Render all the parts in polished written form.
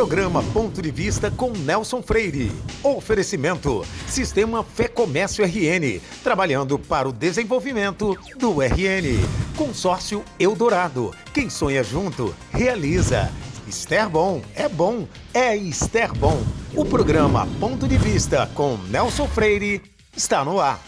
Programa Ponto de Vista com Nelson Freire. Oferecimento: Sistema Fé Comércio RN, trabalhando para o desenvolvimento do RN. Consórcio Eldorado, quem sonha junto, realiza. Esterbom, é Esterbom. O programa Ponto de Vista com Nelson Freire está no ar.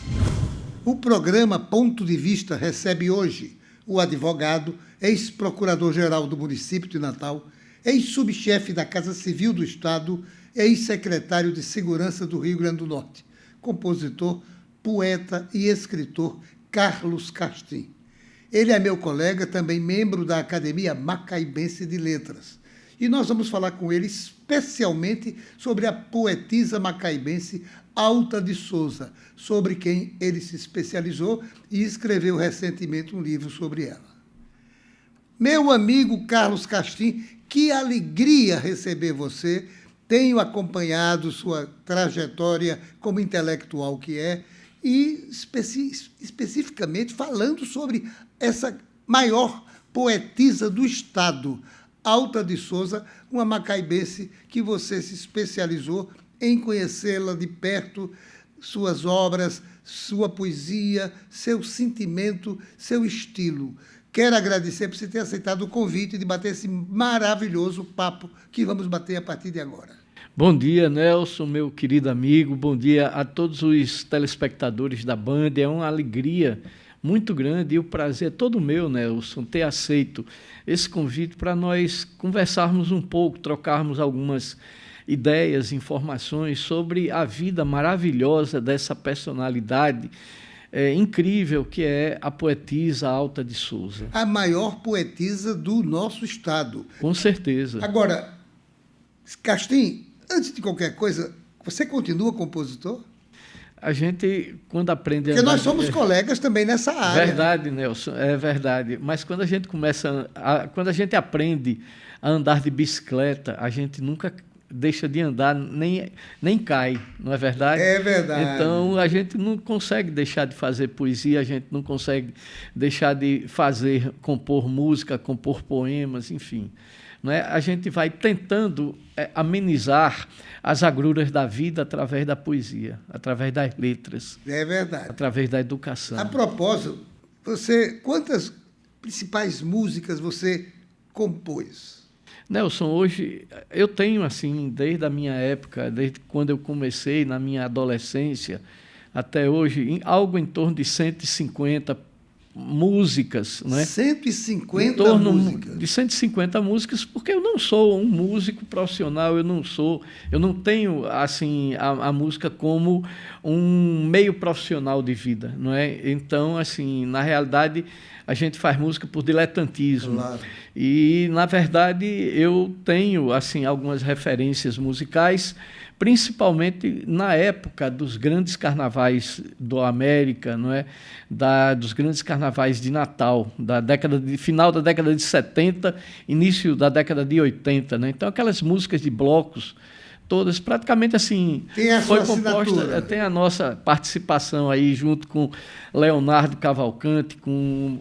O programa Ponto de Vista recebe hoje o advogado, ex-procurador-geral do município de Natal, ex-subchefe da Casa Civil do Estado, ex-secretário de Segurança do Rio Grande do Norte, compositor, poeta e escritor Carlos Castim. Ele é meu colega, também membro da Academia Macaibense de Letras. E nós vamos falar com ele especialmente sobre a poetisa macaibense Alta de Souza, sobre quem ele se especializou e escreveu recentemente um livro sobre ela. Meu amigo Carlos Castim, que alegria receber você. Tenho acompanhado sua trajetória como intelectual que é e especificamente falando sobre essa maior poetisa do Estado, Alta de Souza, uma macaibense que você se especializou em conhecê-la de perto, suas obras, sua poesia, seu sentimento, seu estilo. Quero agradecer por você ter aceitado o convite de bater esse maravilhoso papo que vamos bater a partir de agora. Bom dia, Nelson, meu querido amigo. Bom dia a todos os telespectadores da Band. É uma alegria muito grande e o prazer é todo meu, Nelson, ter aceito esse convite para nós conversarmos um pouco, trocarmos algumas ideias, informações sobre a vida maravilhosa dessa personalidade incrível que é a poetisa Alta de Souza. A maior poetisa do nosso estado. Com certeza. Agora, Castim, antes de qualquer coisa, você continua compositor? A gente, quando aprende... Porque nós somos colegas também nessa área. Verdade, Nelson, é verdade. Mas quando a gente quando a gente aprende a andar de bicicleta, a gente nunca deixa de andar, nem cai, não é verdade? É verdade. Então, a gente não consegue deixar de fazer poesia, a gente não consegue deixar de compor música, compor poemas, enfim. Não é? A gente vai tentando amenizar as agruras da vida através da poesia, através das letras. É verdade. Através da educação. A propósito, quantas principais músicas você compôs? Nelson, hoje eu tenho, assim, desde a minha época, desde quando eu comecei, na minha adolescência, até hoje, algo em torno de 150 músicas, não é? 150 músicas? De 150 músicas, porque eu não sou um músico profissional, eu não tenho, assim, a música como um meio profissional de vida, não é? Então, assim, na realidade, a gente faz música por diletantismo. Claro. E, na verdade, eu tenho, assim, algumas referências musicais, principalmente na época dos grandes carnavais do América, não é? Dos grandes carnavais de Natal, final da década de 70, início da década de 80. Né? Então, aquelas músicas de blocos, todas praticamente assim, foi composta, tem a nossa participação aí junto com Leonardo Cavalcante, com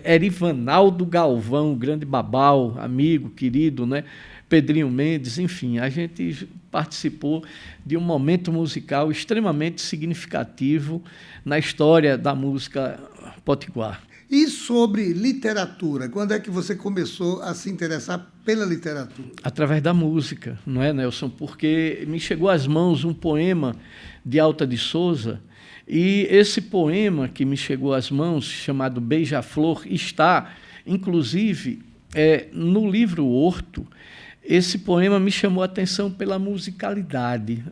Erivanaldo Galvão, grande babau, amigo, querido, né? Pedrinho Mendes, enfim, a gente participou de um momento musical extremamente significativo na história da música potiguar. E sobre literatura, quando é que você começou a se interessar pela literatura? Através da música, não é, Nelson? Porque me chegou às mãos um poema de Alta de Souza, e esse poema que me chegou às mãos, chamado Beija-Flor, está, inclusive, no livro Horto. Esse poema me chamou a atenção pela musicalidade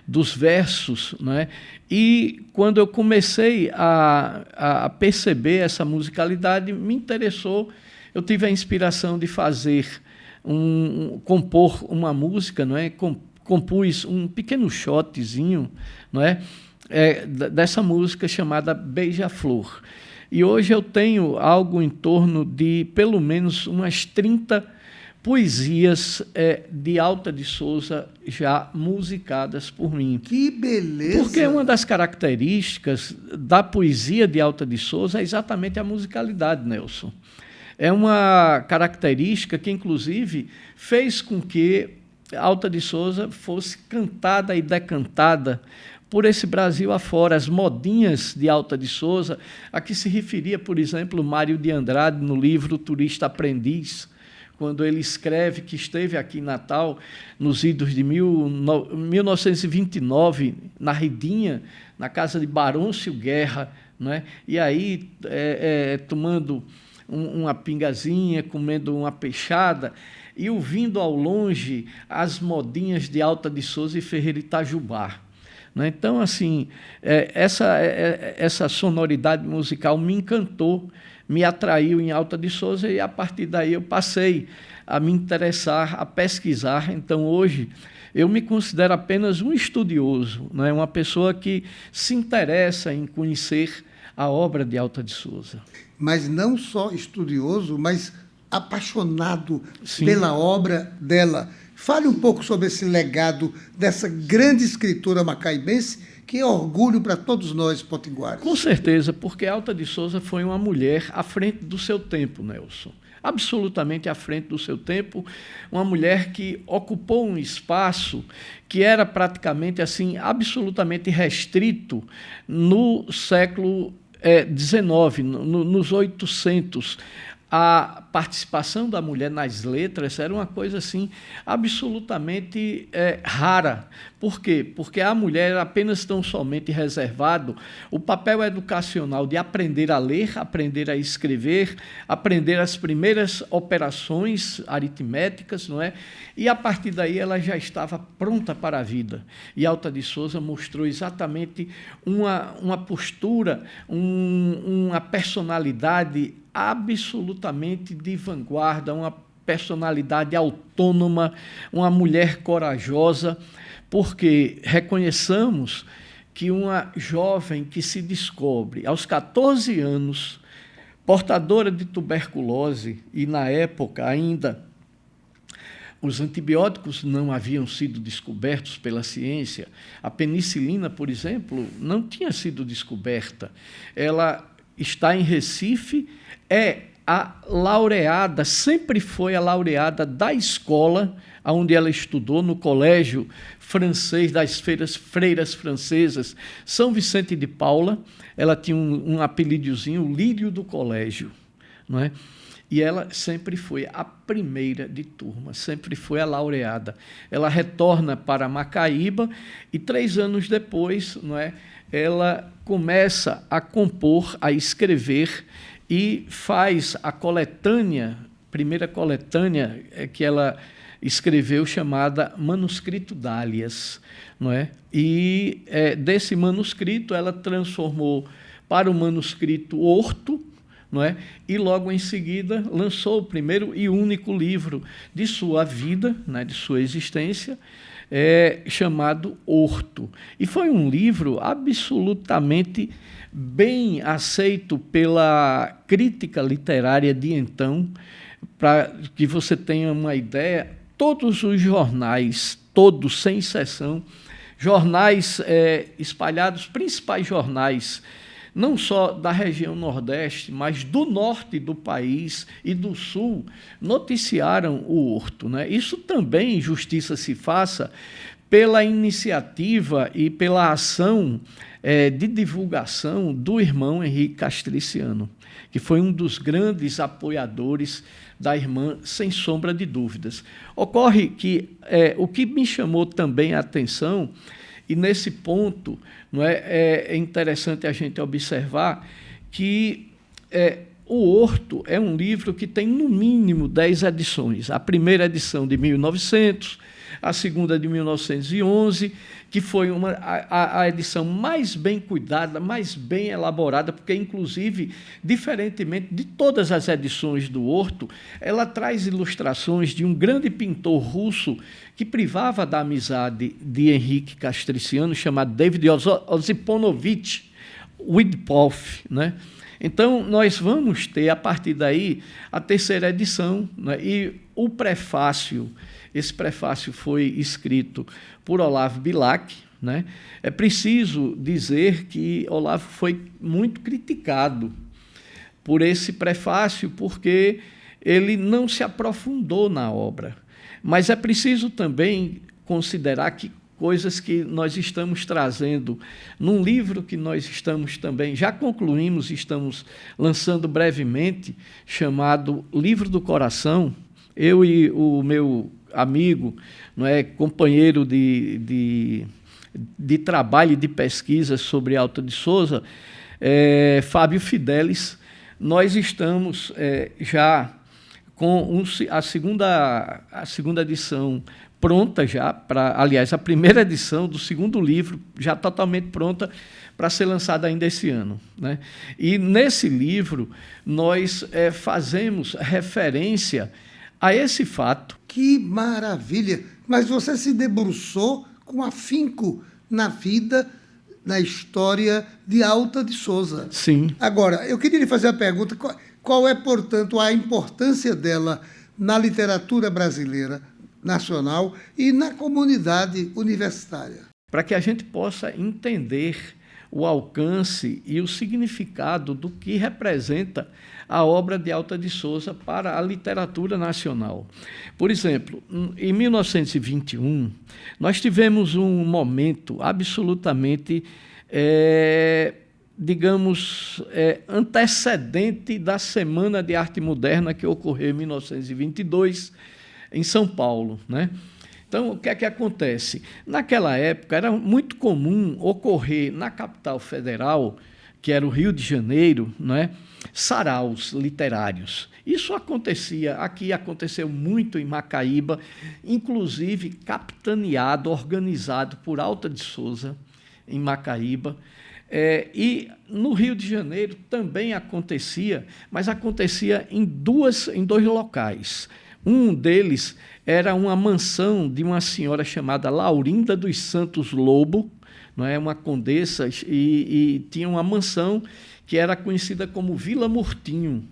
dos versos, né? E quando eu comecei a perceber essa musicalidade, me interessou. Eu tive a inspiração de compor uma música, não é? Compus um pequeno shotzinho, não é? Dessa música chamada Beija-Flor. E hoje eu tenho algo em torno de pelo menos umas 30 poesias de Alta de Souza já musicadas por mim. Que beleza! Porque uma das características da poesia de Alta de Souza é exatamente a musicalidade, Nelson. é uma característica que, inclusive, fez com que Alta de Souza fosse cantada e decantada por esse Brasil afora. As modinhas de Alta de Souza, a que se referia, por exemplo, Mário de Andrade no livro Turista Aprendiz, quando ele escreve que esteve aqui em Natal nos idos de 1929, na Ridinha, na casa de Barôncio Guerra, não é? E aí, tomando uma pingazinha, comendo uma peixada, e ouvindo ao longe as modinhas de Alta de Souza e Ferreira Itajubá. Então, assim, essa sonoridade musical me encantou, me atraiu em Alta de Souza, e, a partir daí, eu passei a me interessar, a pesquisar. Então, hoje, eu me considero apenas um estudioso, uma pessoa que se interessa em conhecer a obra de Alta de Souza. Mas não só estudioso, mas apaixonado Sim. pela obra dela. Fale um pouco sobre esse legado dessa grande escritora macaibense, que é orgulho para todos nós potiguares. Com certeza, porque Alta de Souza foi uma mulher à frente do seu tempo, Nelson. Absolutamente à frente do seu tempo, uma mulher que ocupou um espaço que era praticamente assim, absolutamente restrito no século XIX, nos 800. A participação da mulher nas letras era uma coisa assim absolutamente rara. Por quê? Porque a mulher era apenas tão somente reservado o papel educacional de aprender a ler, aprender a escrever, aprender as primeiras operações aritméticas, não é? E, a partir daí, ela já estava pronta para a vida. E Alta de Souza mostrou exatamente uma postura, uma personalidade absolutamente de vanguarda, uma personalidade autônoma, uma mulher corajosa, porque reconheçamos que uma jovem que se descobre aos 14 anos, portadora de tuberculose, e na época ainda os antibióticos não haviam sido descobertos pela ciência, a penicilina, por exemplo, não tinha sido descoberta. Ela está em Recife, é a laureada, sempre foi a laureada da escola onde ela estudou, no colégio francês das freiras francesas, São Vicente de Paula. Ela tinha um apelidozinho, o Lírio do colégio, não é? E ela sempre foi a primeira de turma, sempre foi a laureada. Ela retorna para Macaíba e, 3 anos depois, não é, ela começa a compor, a escrever, e faz a coletânea, primeira coletânea que ela escreveu, chamada Manuscrito Dálias, não é? E desse manuscrito ela transformou para o manuscrito Horto, não é? E logo em seguida lançou o primeiro e único livro de sua vida, né, de sua existência, chamado Horto. E foi um livro absolutamente bem aceito pela crítica literária de então. Para que você tenha uma ideia, todos os jornais, todos, sem exceção, jornais espalhados, principais jornais, não só da região Nordeste, mas do norte do país e do sul, noticiaram o Horto, né? Isso também, justiça se faça, pela iniciativa e pela ação de divulgação do irmão Henrique Castriciano, que foi um dos grandes apoiadores da irmã, sem sombra de dúvidas. Ocorre que o que me chamou também a atenção, e nesse ponto não é interessante a gente observar que o Horto é um livro que tem, no mínimo, 10 edições. A primeira edição de 1900, a segunda de 1911, que foi a edição mais bem cuidada, mais bem elaborada, porque, inclusive, diferentemente de todas as edições do Horto, ela traz ilustrações de um grande pintor russo que privava da amizade de Henrique Castriciano, chamado David Osiponovich Widpoff, né? Então, nós vamos ter, a partir daí, a terceira edição, né? E o prefácio, esse prefácio foi escrito por Olavo Bilac, né? É preciso dizer que Olavo foi muito criticado por esse prefácio, porque ele não se aprofundou na obra. Mas é preciso também considerar que coisas que nós estamos trazendo num livro que nós estamos também, já concluímos, estamos lançando brevemente, chamado Livro do Coração. Eu e o meu amigo, não é, companheiro de trabalho e de pesquisa sobre Alta de Souza, Fábio Fidelis, nós estamos já com a segunda edição pronta já, aliás, a primeira edição do segundo livro já totalmente pronta para ser lançada ainda esse ano, né? E nesse livro nós fazemos referência a esse fato. Que maravilha! Mas você se debruçou com afinco na vida, na história de Alta de Souza. Sim. Agora, eu queria lhe fazer a pergunta, qual é, portanto, a importância dela na literatura brasileira, nacional e na comunidade universitária? Para que a gente possa entender o alcance e o significado do que representa a obra de Alta de Souza para a literatura nacional. Por exemplo, em 1921, nós tivemos um momento absolutamente, antecedente da Semana de Arte Moderna que ocorreu em 1922, em São Paulo, né? Então, o que é que acontece? Naquela época, era muito comum ocorrer na capital federal, que era o Rio de Janeiro, né, saraus literários. Isso acontecia, aqui aconteceu muito em Macaíba, inclusive capitaneado, organizado por Alta de Souza, em Macaíba. E no Rio de Janeiro também acontecia, mas acontecia em dois locais. Um deles era uma mansão de uma senhora chamada Laurinda dos Santos Lobo, não é, uma condessa, e tinha uma mansão que era conhecida como Vila Murtinho,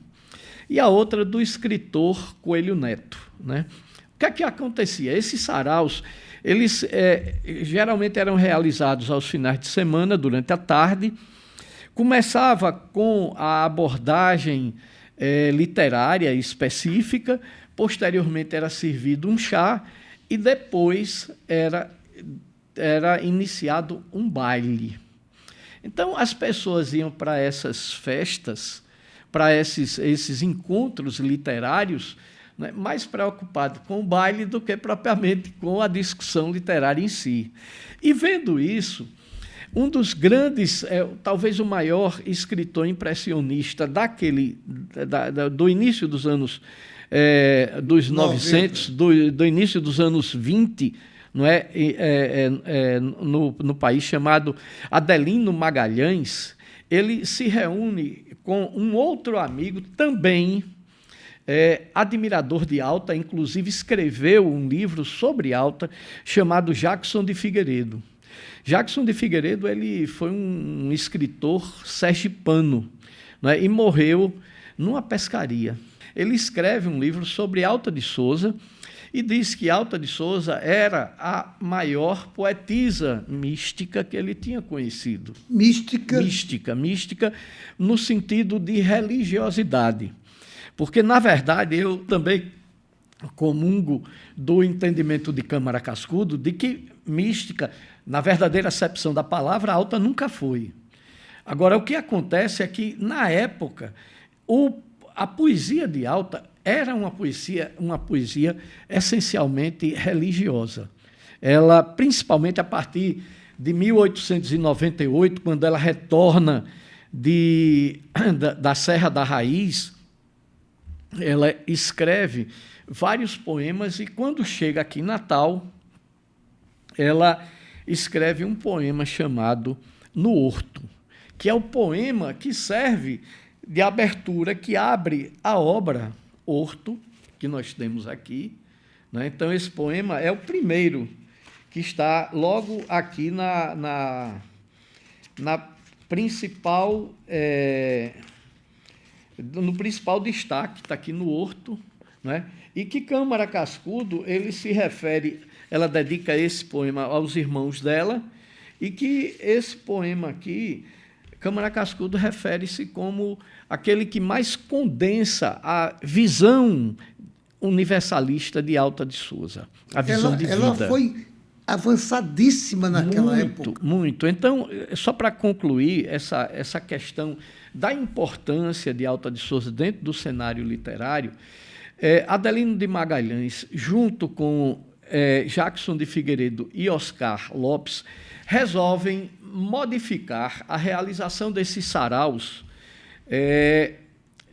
e a outra do escritor Coelho Neto, né? O que é que acontecia? Esses saraus, eles geralmente eram realizados aos finais de semana, durante a tarde. Começava com a abordagem literária específica, posteriormente era servido um chá e depois era iniciado um baile. Então, as pessoas iam para essas festas, para esses encontros literários, né, mais preocupados com o baile do que propriamente com a discussão literária em si. E vendo isso, um dos grandes, talvez o maior escritor impressionista do início dos anos dos 900, do início dos anos 20, não no país, chamado Adelino Magalhães, ele se reúne com um outro amigo também admirador de Alta, inclusive escreveu um livro sobre Alta, chamado Jackson de Figueiredo. Jackson de Figueiredo, ele foi um escritor sergipano, né, e morreu numa pescaria. Ele escreve um livro sobre Alta de Souza e diz que Alta de Souza era a maior poetisa mística que ele tinha conhecido. Mística? Mística no sentido de religiosidade. Porque, na verdade, eu também comungo do entendimento de Câmara Cascudo de que mística, na verdadeira acepção da palavra, Alta nunca foi. Agora, o que acontece é que, na época, a poesia de Alta era uma poesia essencialmente religiosa. Ela, principalmente a partir de 1898, quando ela retorna da Serra da Raiz, ela escreve vários poemas e, quando chega aqui em Natal, ela escreve um poema chamado No Horto, que é o poema que serve de abertura, que abre a obra Horto, que nós temos aqui, né? Então, esse poema é o primeiro que está logo aqui na principal, no principal destaque, está aqui no Horto, né? E que Câmara Cascudo, ele se refere, ela dedica esse poema aos irmãos dela, e que esse poema aqui Câmara Cascudo refere-se como aquele que mais condensa a visão universalista de Alta de Souza, a visão de vida. Ela foi avançadíssima naquela época. Muito. Então, só para concluir essa questão da importância de Alta de Souza dentro do cenário literário, Adelino de Magalhães, junto com Jackson de Figueiredo e Oscar Lopes, resolvem modificar a realização desses saraus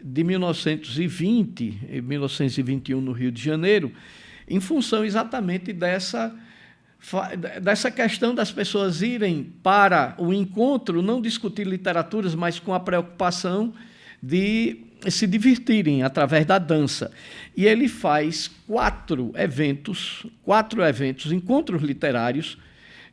de 1920 e 1921 no Rio de Janeiro, em função exatamente dessa questão das pessoas irem para o encontro, não discutir literaturas, mas com a preocupação de se divertirem através da dança. E ele faz quatro eventos, encontros literários,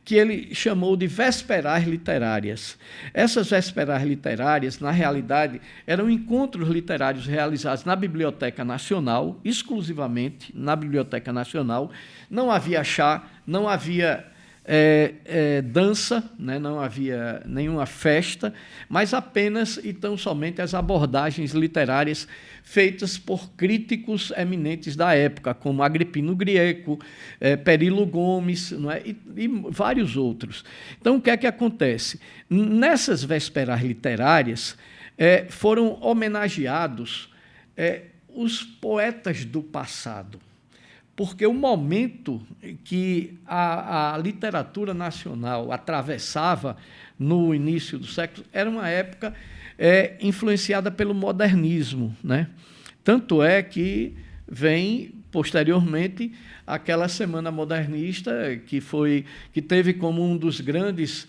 que ele chamou de Vésperas Literárias. Essas Vésperas Literárias, na realidade, eram encontros literários realizados na Biblioteca Nacional, exclusivamente na Biblioteca Nacional. Não havia chá, não havia dança, né? Não havia nenhuma festa, mas apenas e tão somente as abordagens literárias feitas por críticos eminentes da época, como Agripino Grieco, Perilo Gomes, não é? E vários outros. Então, o que é que acontece? Nessas Vésperas Literárias foram homenageados os poetas do passado, porque o momento que a literatura nacional atravessava no início do século era uma época influenciada pelo modernismo, né? Tanto é que vem, posteriormente, aquela Semana Modernista, que teve como um dos grandes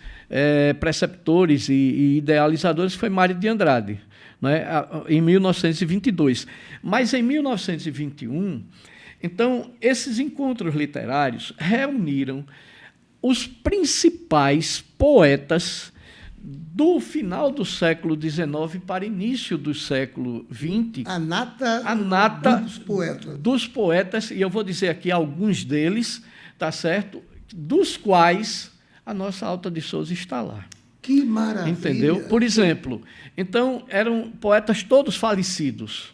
preceptores e idealizadores, foi Mário de Andrade, né? Em 1922. Mas, em 1921... Então, esses encontros literários reuniram os principais poetas do final do século XIX para início do século XX. A nata dos poetas, e eu vou dizer aqui alguns deles, tá certo? Dos quais a nossa Alta de Souza está lá. Que maravilha! Entendeu? Por exemplo, então, eram poetas todos falecidos.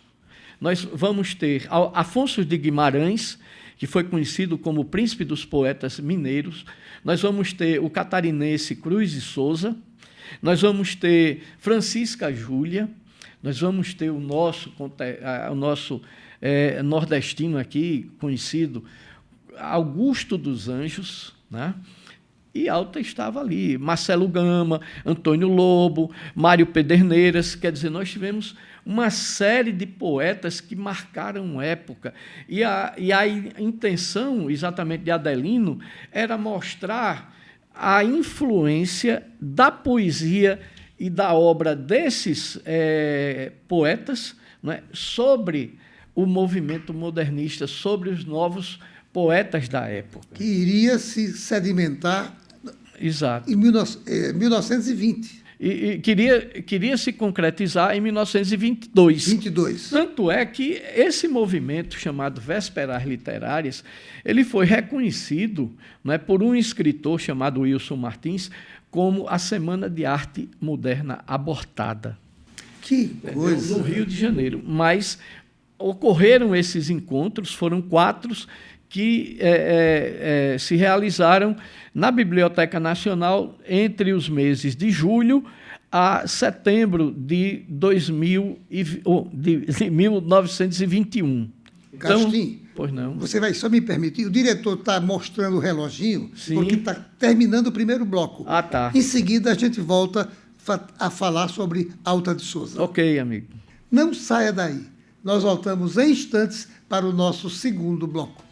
Nós vamos ter Afonso de Guimarães, que foi conhecido como o príncipe dos poetas mineiros. Nós vamos ter o catarinense Cruz de Souza. Nós vamos ter Francisca Júlia. Nós vamos ter o nosso nordestino aqui, conhecido, Augusto dos Anjos, né? E Alta estava ali. Marcelo Gama, Antônio Lobo, Mário Pederneiras. Quer dizer, nós tivemos uma série de poetas que marcaram época. E a intenção, exatamente, de Adelino era mostrar a influência da poesia e da obra desses poetas, né, sobre o movimento modernista, sobre os novos poetas da época. Que iria se sedimentar. Exato. Em 1920. E queria se concretizar em 1922. Tanto é que esse movimento, chamado Vésperas Literárias, ele foi reconhecido, né, por um escritor chamado Wilson Martins como a Semana de Arte Moderna Abortada. Que coisa! No Rio de Janeiro. Mas ocorreram esses encontros, foram 4 que se realizaram na Biblioteca Nacional entre os meses de julho a setembro de 1921. Castim, pois não. Você vai só me permitir? O diretor está mostrando o reloginho, sim, porque está terminando o primeiro bloco. Ah, tá. Em seguida, a gente volta a falar sobre Alta de Souza. Ok, amigo. Não saia daí. Nós voltamos em instantes para o nosso segundo bloco.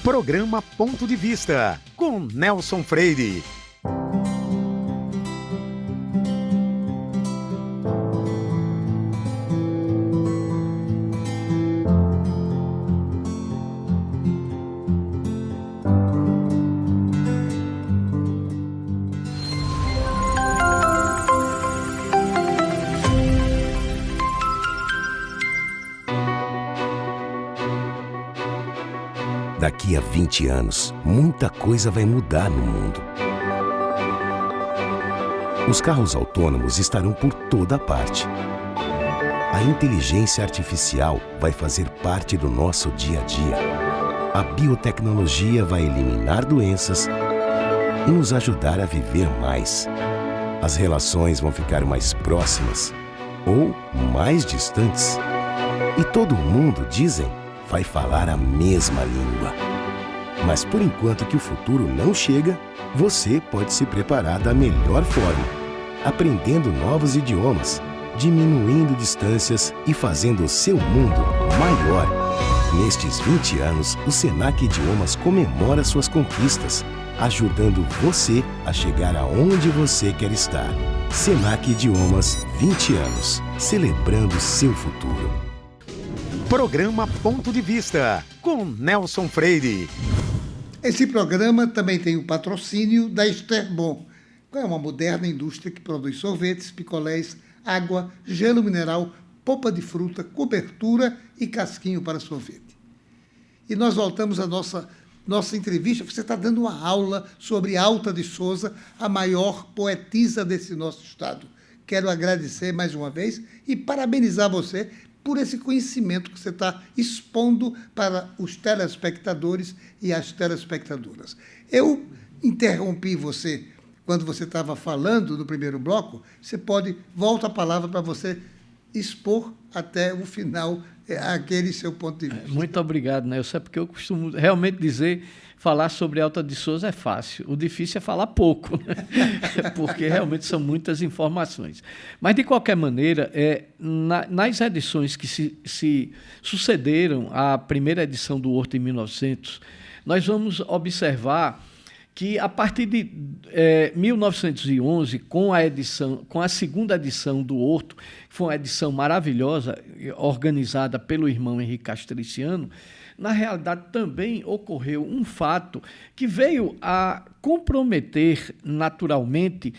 Programa Ponto de Vista, com Nelson Freire. Daqui a 20 anos, muita coisa vai mudar no mundo. Os carros autônomos estarão por toda parte. A inteligência artificial vai fazer parte do nosso dia a dia. A biotecnologia vai eliminar doenças e nos ajudar a viver mais. As relações vão ficar mais próximas ou mais distantes. E todo mundo, dizem, vai falar a mesma língua. Mas por enquanto que o futuro não chega, você pode se preparar da melhor forma, aprendendo novos idiomas, diminuindo distâncias e fazendo o seu mundo maior. Nestes 20 anos, o Senac Idiomas comemora suas conquistas, ajudando você a chegar aonde você quer estar. Senac Idiomas, 20 anos, celebrando seu futuro. Programa Ponto de Vista, com Nelson Freire. Esse programa também tem o patrocínio da Esterbon, que é uma moderna indústria que produz sorvetes, picolés, água, gelo mineral, polpa de fruta, cobertura e casquinho para sorvete. E nós voltamos à nossa entrevista. Você está dando uma aula sobre Alta de Souza, a maior poetisa desse nosso estado. Quero agradecer mais uma vez e parabenizar você por esse conhecimento que você está expondo para os telespectadores e as telespectadoras. Eu interrompi você quando você estava falando no primeiro bloco. Você volta a palavra para você expor até o final aquele seu ponto de vista. Muito obrigado, Nelson. É porque eu costumo realmente dizer, falar sobre Alta de Souza é fácil. O difícil é falar pouco, né? Porque realmente são muitas informações. Mas, de qualquer maneira, nas edições que se sucederam à primeira edição do Horto em 1900, nós vamos observar que, a partir de 1911, com a segunda edição do Horto, que foi uma edição maravilhosa, organizada pelo irmão Henrique Castriciano, na realidade também ocorreu um fato que veio a comprometer naturalmente,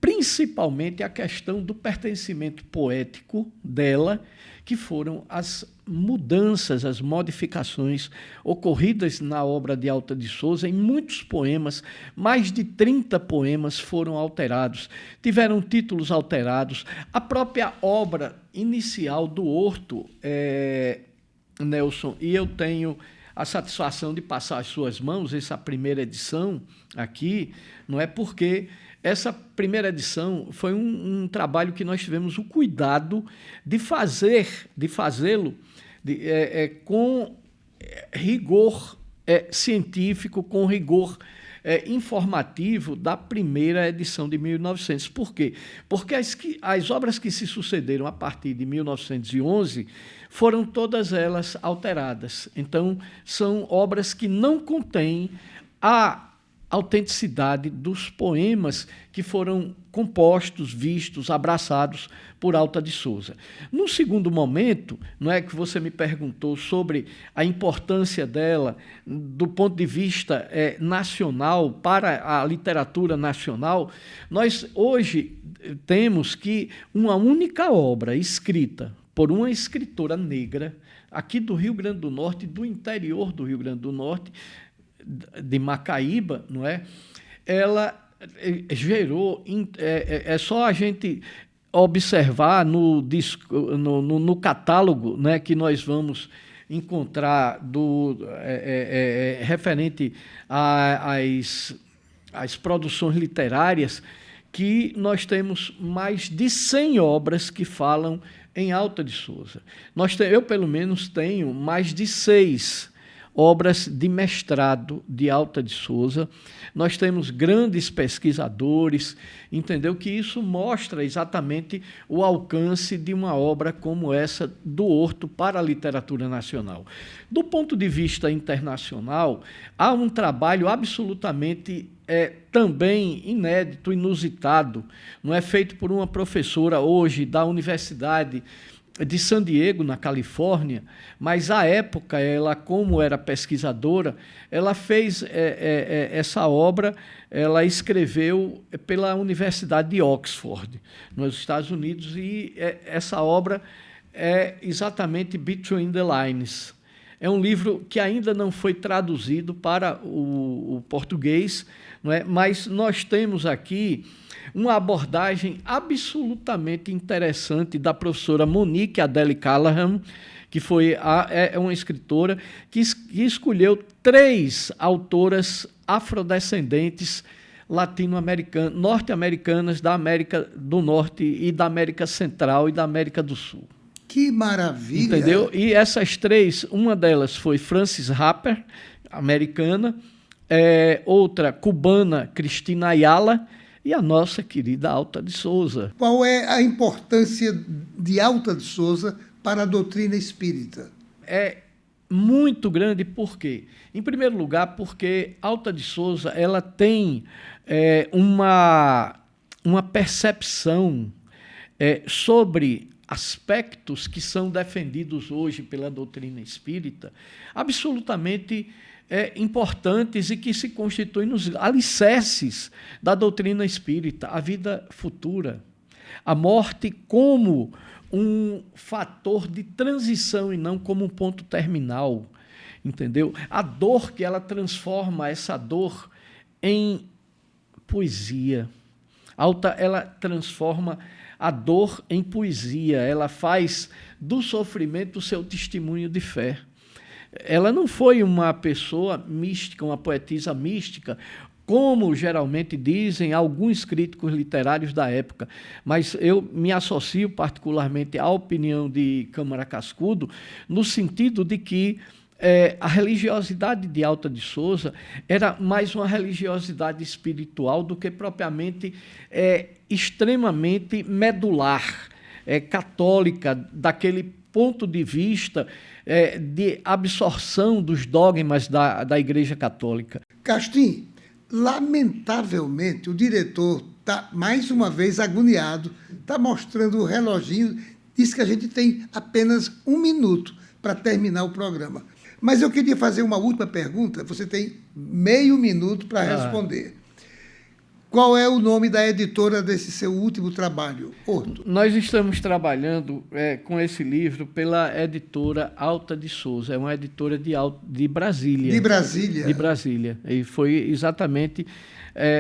principalmente a questão do pertencimento poético dela, que foram as mudanças, as modificações ocorridas na obra de Alta de Souza. Em muitos poemas, mais de 30 poemas foram alterados, tiveram títulos alterados. A própria obra inicial do Horto, Nelson, e eu tenho a satisfação de passar às suas mãos essa primeira edição aqui, não é porque essa primeira edição foi um trabalho que nós tivemos o cuidado de fazê-lo com rigor científico, com rigor informativo da primeira edição de 1900. Por quê? Porque as obras que se sucederam a partir de 1911 foram todas elas alteradas. Então, são obras que não contêm a autenticidade dos poemas que foram compostos, vistos, abraçados por Alta de Souza. No segundo momento, não é que você me perguntou sobre a importância dela do ponto de vista nacional, para a literatura nacional, nós hoje temos que uma única obra escrita por uma escritora negra, aqui do Rio Grande do Norte, do interior do Rio Grande do Norte, de Macaíba, não é? Ela gerou, é só a gente observar no catálogo, né, que nós vamos encontrar referente às produções literárias, que nós temos mais de 100 obras que falam em Alta de Souza. Eu, pelo menos, tenho mais de 6 obras de mestrado de Alta de Souza. Nós temos grandes pesquisadores, entendeu? Que isso mostra exatamente o alcance de uma obra como essa do Horto para a literatura nacional. Do ponto de vista internacional, há um trabalho absolutamente também inédito, inusitado, não é, feito por uma professora hoje da Universidade de San Diego, na Califórnia, mas à época ela, como era pesquisadora, ela fez essa obra, ela escreveu pela Universidade de Oxford, nos Estados Unidos, e essa obra é exatamente Between the Lines. É um livro que ainda não foi traduzido para o português, não é? Mas nós temos aqui uma abordagem absolutamente interessante da professora Monique Adele Callahan, que é uma escritora que escolheu 3 autoras afrodescendentes latino-americanas, norte-americanas, da América do Norte e da América Central e da América do Sul. Que maravilha! Entendeu? E essas 3, uma delas foi Frances Harper, americana, outra cubana, Cristina Ayala, e a nossa querida Alta de Souza. Qual é a importância de Alta de Souza para a doutrina espírita? É muito grande, por quê? Em primeiro lugar, porque Alta de Souza ela tem uma percepção sobre aspectos que são defendidos hoje pela doutrina espírita, absolutamente importantes e que se constituem nos alicerces da doutrina espírita, a vida futura, a morte como um fator de transição e não como um ponto terminal, entendeu? A dor que ela transforma essa dor em poesia. Ela transforma a dor em poesia, ela faz do sofrimento o seu testemunho de fé. Ela não foi uma pessoa mística, uma poetisa mística, como geralmente dizem alguns críticos literários da época, mas eu me associo particularmente à opinião de Câmara Cascudo, no sentido de que a religiosidade de Alta de Souza era mais uma religiosidade espiritual do que propriamente extremamente medular, católica, daquele ponto de vista de absorção dos dogmas da Igreja Católica. Castim, lamentavelmente, o diretor está, mais uma vez, agoniado, está mostrando o reloginho, diz que a gente tem apenas 1 minuto para terminar o programa. Mas eu queria fazer uma última pergunta, você tem meio minuto para responder. Qual é o nome da editora desse seu último trabalho, Horto? Nós estamos trabalhando com esse livro pela editora Alta de Souza, é uma editora de Brasília. De Brasília? De Brasília. E foi exatamente...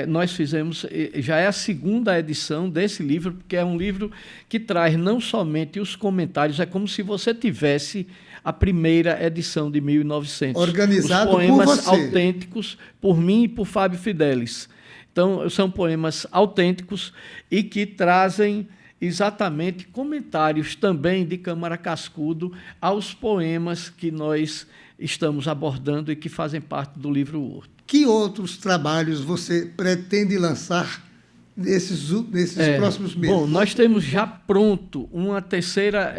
nós fizemos... Já é a 2ª edição desse livro, porque é um livro que traz não somente os comentários, é como se você tivesse a primeira edição de 1900. Organizado por você. Os poemas por autênticos, por mim e por Fábio Fidelis. Então, são poemas autênticos e que trazem exatamente comentários também de Câmara Cascudo aos poemas que nós estamos abordando e que fazem parte do livro Horto. Que outros trabalhos você pretende lançar nesses próximos meses? Bom, nós temos já pronto uma terceira,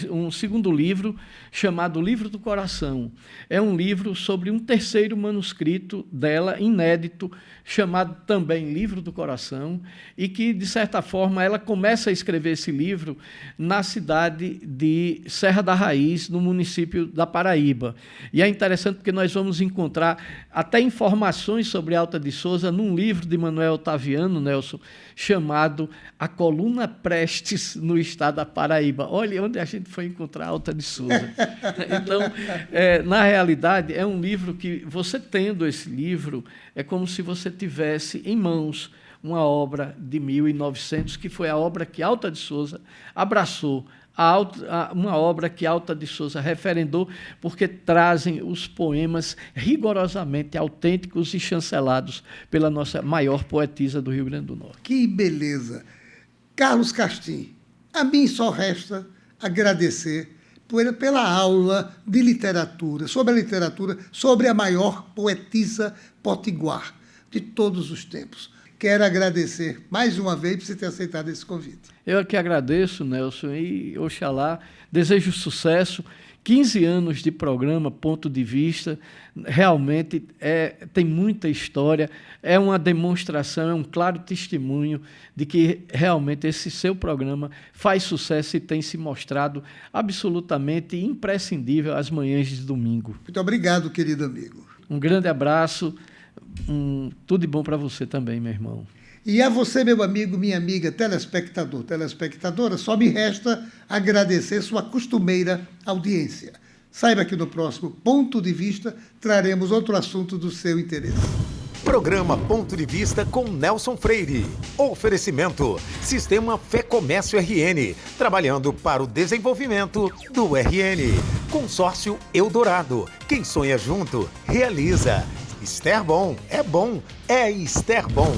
um segundo livro chamado Livro do Coração. É um livro sobre um terceiro manuscrito dela, inédito, chamado também Livro do Coração, e que, de certa forma, ela começa a escrever esse livro na cidade de Serra da Raiz, no município da Paraíba. E é interessante porque nós vamos encontrar até informações sobre Alta de Souza num livro de Manuel Otaviano, Nelson, chamado A Coluna Prestes no Estado da Paraíba. Olha onde a gente foi encontrar Alta de Souza. Então, na realidade, é um livro que, você tendo esse livro, é como se você tivesse em mãos uma obra de 1900, que foi a obra que Alta de Souza abraçou, uma obra que Alta de Souza referendou, porque trazem os poemas rigorosamente autênticos e chancelados pela nossa maior poetisa do Rio Grande do Norte. Que beleza! Carlos Castim, a mim só resta agradecer pela aula de literatura, sobre a maior poetisa potiguar de todos os tempos. Quero agradecer mais uma vez por você ter aceitado esse convite. Eu que agradeço, Nelson, e oxalá, desejo sucesso. 15 anos de programa, Ponto de Vista, realmente tem muita história, é uma demonstração, é um claro testemunho de que realmente esse seu programa faz sucesso e tem se mostrado absolutamente imprescindível às manhãs de domingo. Muito obrigado, querido amigo. Um grande abraço, tudo de bom para você também, meu irmão. E a você, meu amigo, minha amiga, telespectador, telespectadora, só me resta agradecer sua costumeira audiência. Saiba que no próximo Ponto de Vista traremos outro assunto do seu interesse. Programa Ponto de Vista com Nelson Freire. Oferecimento: Sistema Fé Comércio RN, trabalhando para o desenvolvimento do RN. Consórcio Eldorado. Quem sonha junto, realiza. Esterbom, é Esterbom.